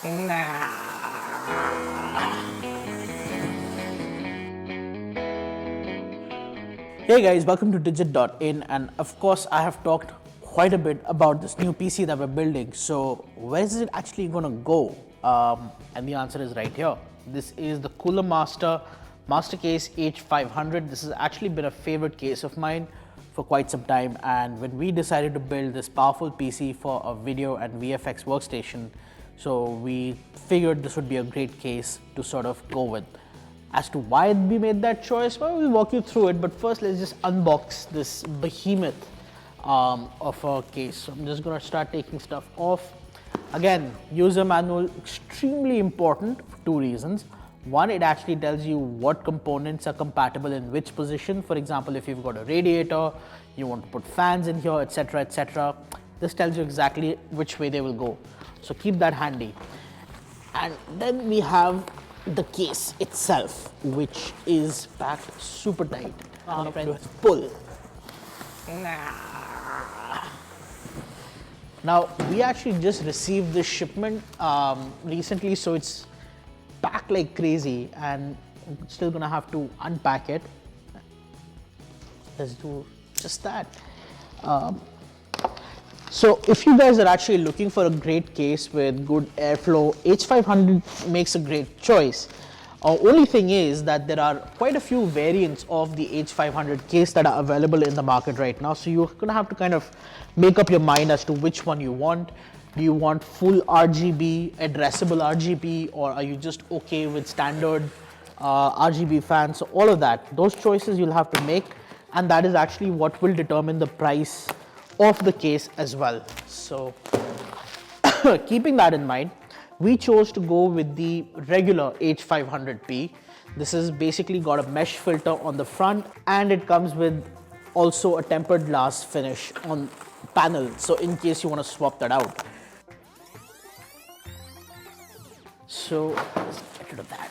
Hey guys, welcome to Digit.in, and of course I have talked quite a bit about this new PC that we're building. So where is it actually going to go? And the answer is right here. This is the CoolerMaster Mastercase H500. This has actually been a favorite case of mine for quite some time, and when we decided to build this powerful PC for a video and VFX workstation, so we figured this would be a great case to sort of go with. As to why we made that choice, well, we'll walk you through it, but first let's just unbox this behemoth of a case. So I'm just going to start taking stuff off. Again, user manual, extremely important for two reasons. One, it actually tells you what components are compatible in which position. For example, if you've got a radiator, you want to put fans in here, etc., etc. This tells you exactly which way they will go. So keep that handy. And then we have the case itself, which is packed super tight. Pull. Now, we actually just received this shipment recently, so it's packed like crazy, and I'm still gonna have to unpack it. Let's do just that. So if you guys are actually looking for a great case with good airflow, H500 makes a great choice. Only thing is that there are quite a few variants of the H500 case that are available in the market right now. So you're gonna have to kind of make up your mind as to which one you want. Do you want full RGB, addressable RGB, or are you just okay with standard RGB fans? So all of that, those choices you'll have to make, and that is actually what will determine the price of the case as well. So keeping that in mind, we chose to go with the regular H500P. This is basically got a mesh filter on the front, and it comes with also a tempered glass finish on panel, so in case you want to swap that out. So let's get rid of that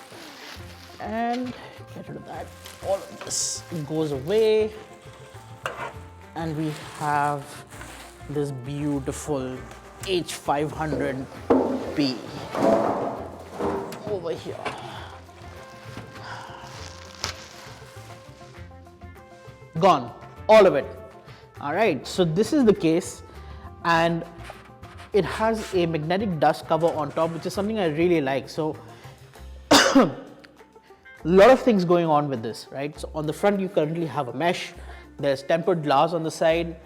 and get rid of that. All of this goes away, and we have this beautiful H500P over here. Gone, all of it. All right, so this is the case, and it has a magnetic dust cover on top, which is something I really like. So a lot of things going on with this, right? So on the front, you currently have a mesh. There's tempered glass on the side,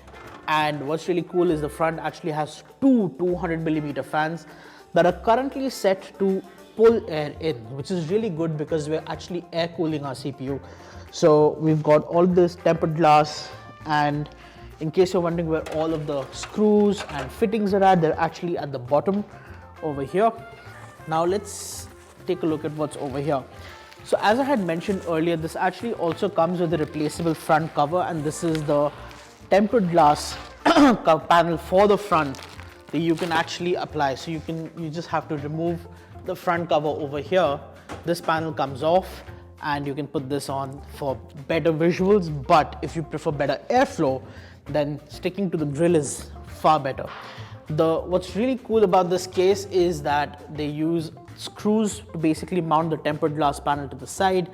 and what's really cool is the front actually has two 200mm fans that are currently set to pull air in, which is really good because we're actually air cooling our CPU. So we've got all this tempered glass, and in case you're wondering where all of the screws and fittings are at, they're actually at the bottom over here. Now let's take a look at what's over here. So as I had mentioned earlier, this actually also comes with a replaceable front cover, and this is the tempered glass panel for the front that you can actually apply. So you just have to remove the front cover over here. This panel comes off, and you can put this on for better visuals. But if you prefer better airflow, then sticking to the grill is far better. What's really cool about this case is that they use screws to basically mount the tempered glass panel to the side,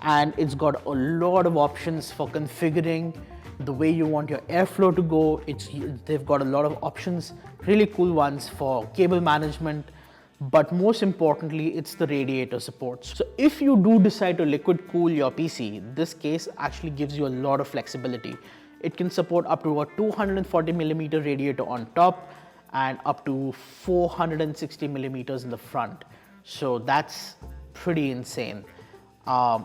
and it's got a lot of options for configuring the way you want your airflow to go. They've got a lot of options, really cool ones for cable management, but most importantly, it's the radiator support. So if you do decide to liquid cool your PC, this case actually gives you a lot of flexibility. It can support up to a 240mm radiator on top and up to 460mm in the front. So that's pretty insane.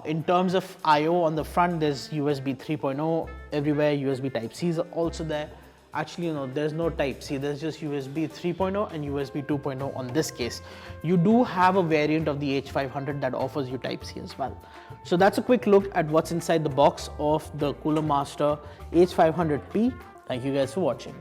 In terms of I/O on the front, there's USB 3.0 everywhere. USB Type-C is also there. Actually, no, there's no Type-C. There's just USB 3.0 and USB 2.0 on this case. You do have a variant of the H500 that offers you Type-C as well. So that's a quick look at what's inside the box of the CoolerMaster H500P. Thank you guys for watching.